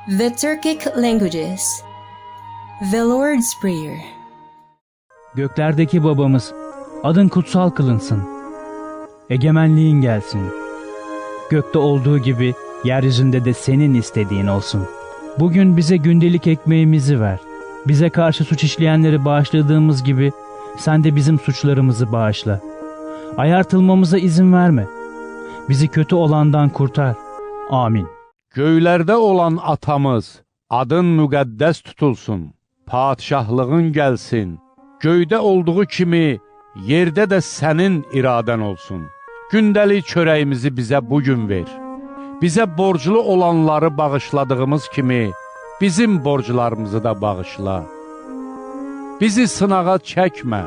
The Turkic Languages. The Lord's Prayer. Göklerdeki babamız, adın kutsal kılınsın. Egemenliğin gelsin. Gökte olduğu gibi yeryüzünde de senin istediğin olsun. Bugün bize gündelik ekmeğimizi ver. Bize karşı suç işleyenleri bağışladığımız gibi sen de bizim suçlarımızı bağışla. Ayartılmamıza izin verme. Bizi kötü olandan kurtar. Amin. Göylərdə olan atamız, adın müqəddəs tutulsun. Padişahlığın gəlsin. Göydə olduğu kimi yerdə də sənin iradən olsun. Gündəlik çörəyimizi bizə bugün ver. Bizə borclu olanları bağışladığımız kimi bizim borclarımızı da bağışla. Bizi sınağa çəkmə.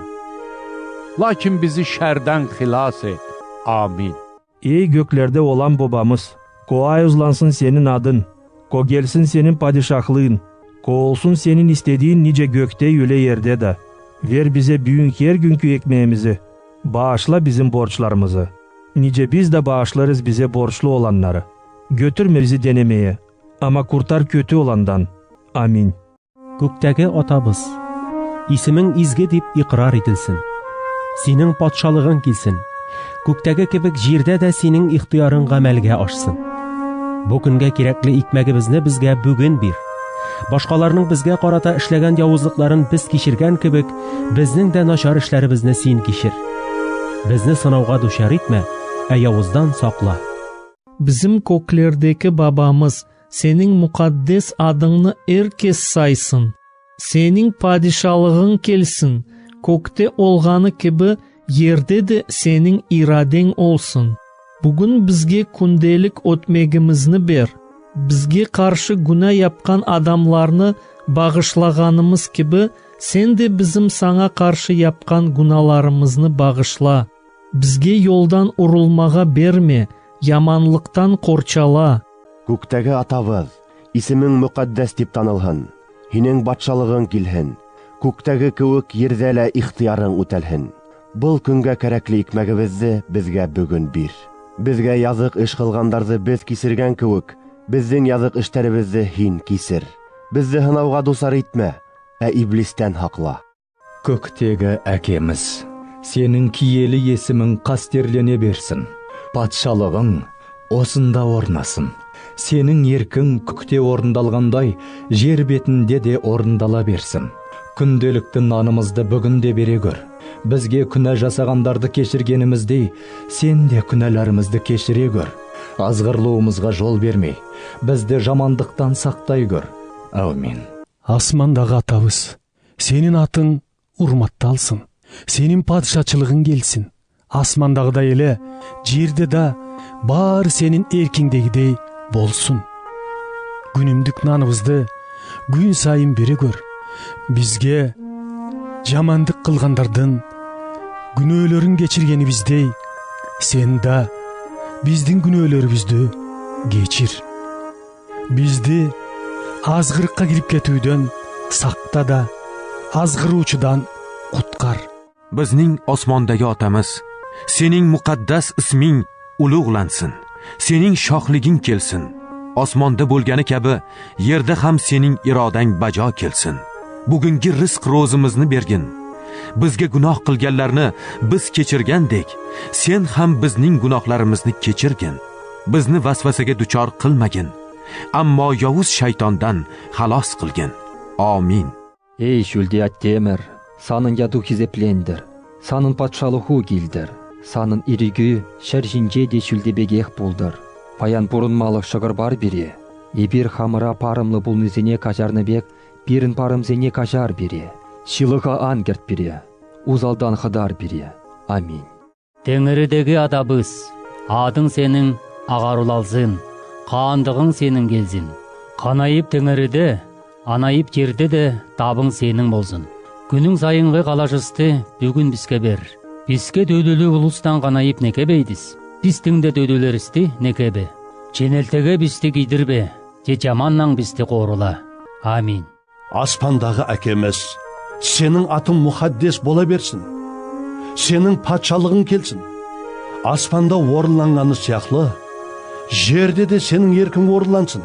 Lakin bizi şərdən xilas et. Amin. Ey göklerde olan babamız, ko ayuzlansın senin adın, ko gelsin senin padişahlığın, ko olsun senin istediğin nice gökte öyle yerde de. Ver bize büyük her günkü ekmeğimizi, bağışla bizim borçlarımızı. Nice biz de bağışlarız bize borçlu olanları. Götürme bizi denemeye, ama kurtar kötü olandan. Amin. Göktегі atabız, ismin izge deyip iqrar edilsin. Senin patşalığın kelsin. Göktегі kebek жерде de senin ixtiyarın ғәмәлгә ашсын. Bu күнгә кирәкле икмәгебезне безгә бүген бир. Башкаларның безгә карата эшләгән явызлыкларын без кичергән кебек, безнең дә начар эшләребезне син кичер. Безне сынауга дучар итмә, ә явыздан сакла. Bizim köklerdeki babamız, senin mukaddes adını herkes saysın. Senin padişalığın kelsin. Kökte olganı gibi yerde de senin iraden olsun. Bugün bizge kundelik ötmegimizni ber. Bizge karşı günah yapkan adamlarını bağışlaganımız gibi sen de bizim sana karşı yapkan günahlarımızı bağışla. Bizge yoldan urulmağa berme, yamanlıktan korçala. Göktегі атабыз, исемең мөкаддәс дип танылһын. Һинең батшалыгың килһен. Күктәге кеүек ердә лә ихтыярың үтәлһен. Был көнгә кәрәкле икмәгебезне безгә бүген бир. Безгә язык эш кылгандарды без кисергән кеүек, безнең язык эшләребезне һин кисер. Безне һынауга дусар итмә, ә иблистән һакла. Көктегі әкеміз, сенің киелі есімің қастерлене берсін. Патшалығың осында орнасын. Сенің еркің көкте орындалғандай, жер бетінде де орындала берсін. Күнделікті нанымызды бүгінде бере көр. Бізге күнә жасағандарды кешіргеніміздей, сен де күнәларымызды кешіре көр. Азғырлуымызға жол бермей, бізді жамандықтан сақтай көр. Аумин. Асмандағы атабыз, сенің атың урматталсын. Сенің падишачылығың келсін. Асмандағыдай эле, жерде да бар сенің еркиңдегидей болсын. Күнүмдүк наныбызды күн сайын бере көр. Бизге жамандык кылгандардын күнөөлөрүн кечиргенибиздей, сен да биздин күнөөлөрүбүздү кечир. Бизди азгырыкка кирип кетүүдөн сакта да, азгыруучудан куткар. Bizning osmondagi otamiz, sening muqaddas isming ulug'lansin. Sening shohliging kelsin. Osmonda bo'lgani kabi yerda ham sening irodang bajo kelsin. Bugungi rizq ro'zimizni bergin. Bizga gunoh qilganlarni biz kechirgandek, sen ham bizning gunohlarimizni kechirgin. Bizni vasvasaga duchor qilmagin, ammo yovuz shaytondan xalos qilgin. Amin. Ey Şüldiat Demir, sanın yadı hizeplendir. Sanın patşalığı gildir. Sanın irigü şerjince de şüldebegeh buldur. Паян бурынмалық шығыр бар бере. Ебір хамыра парымлы бұл нізіне кажарны бек, бірін парымзене кажар бере. Шилыға ангерт бере. Узалдан хыдар бере. Амин. Теңірідегі атабыз, адың сенің ағарулалзын, қандығың сенің келзін. Қанайып теңіріде, анайып жерде де табың сенің болзын. Күнің сайынғы қалашысты бүгін бізге бер. Бізге дөйлілі ұлыстан қанайып неке бейдіз. Біздің де дөйлілерісті некебе. Ченелтеге бізді кидірбе, же жаманнан бізді қорыла. Амин. Аспандағы әкеміз, сенің атың мұхаддес бола берсін. Сенің патшалығың келсін. Аспанда орынланғаны сияқлы, жерде де сенің еркің орынлансын.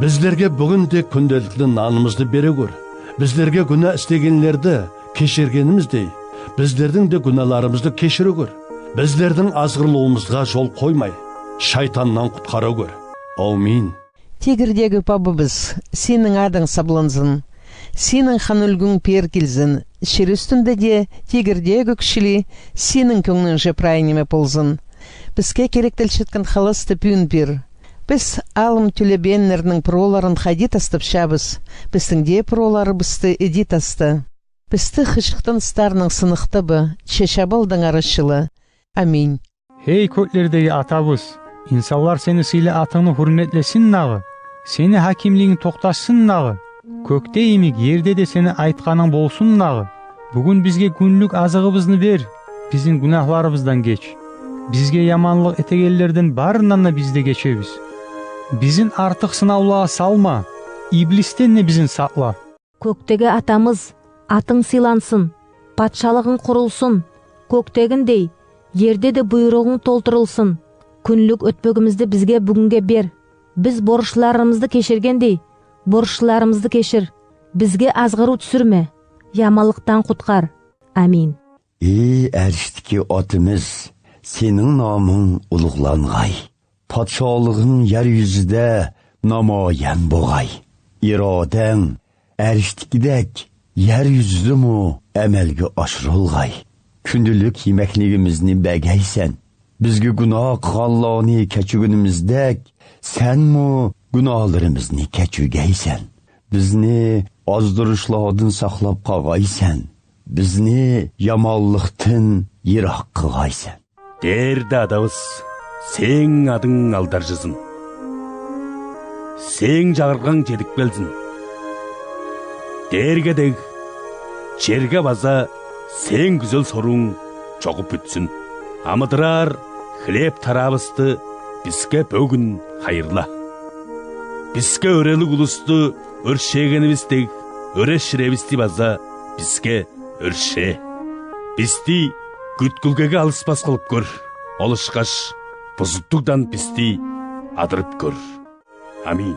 Bizlerге бүгін де күнделікті нанымызды бере көр. Bizlerге күнә істегенлерді кешіргеніміздей, біздердің де күнәларымызды кешіре көр. Біздердің азғырлауымызға жол қоймай, шайтаннан құтқара көр. Аумин. Тегірдегі пабыбыз, сенің адың сабланзын, сенің хан үлгің пер келзін, шер үстінде де тегірдегі күшілі, сенің көңнің жепрайнеме ползын. Бізге керектілшіткен халысты пүйін пер. Біз алым түлебеннердің проларын хадит астып шабыз, біздің де пролары бізді эдит асты. Бізді хышықтың старның сынықты бы, чешабылдың арышылы. Аминь. Hey köklerdegi atabız, insanlar seni sile atını hürmetlesin nağı, seni hakimliğin toqtaşsın nağı, kökte emik yerde de seni aytkanın bolsun nağı. Bugün bizge günlük azığımızını ver, bizim günahlarımızdan geç. Bizge yamanlık etegellerden barından da bizde geçebiz. Bizim artık sınavlığa salma, iblisten de bizim sakla. Көктегі атамыз, атың сыйлансın, патшалығың құрылсын, көктегіндей, ерде де бұйрығың толтырылсын. Күнлік өтпөгімізді бізге бүгінге бер. Біз борышларымызды кешіргендей, борышларымызды кешір. Бізге азғыру түсірме, ямалықтан құтқар. Амин. Ey eriştiki atımız, senin namın uluğlanğay. Patşalığın yeryüzüde namayen boğay. İraden eriştikidek yeryüzü mu emelge aşırılğay. Kündülük yemekliğimizni bəgəysən. Bizgi günah qallağını keçügünümüzdək, sen mu günahlarımızını keçügəysən. Bizni azdırışlardan saxlab qağaysən. Bizni yamallıqtın yıraq qığaysən. Derdi adabız, sen adın aldarcısın. Sen çağırgan çedik belsin. Dergedeg, çerge baza, sen güzel sorun çoğup bütsün. Amıdırar, хлеб тарабысты бізге бөгін хайырла. Бізге өрелі ұлысты өршегеніміздек өрешіребісті база бізге өрше. Бізді күткілгеге алыспас қылып көр. Олышқаш бұзыттудан бізді адырып көр. Амин.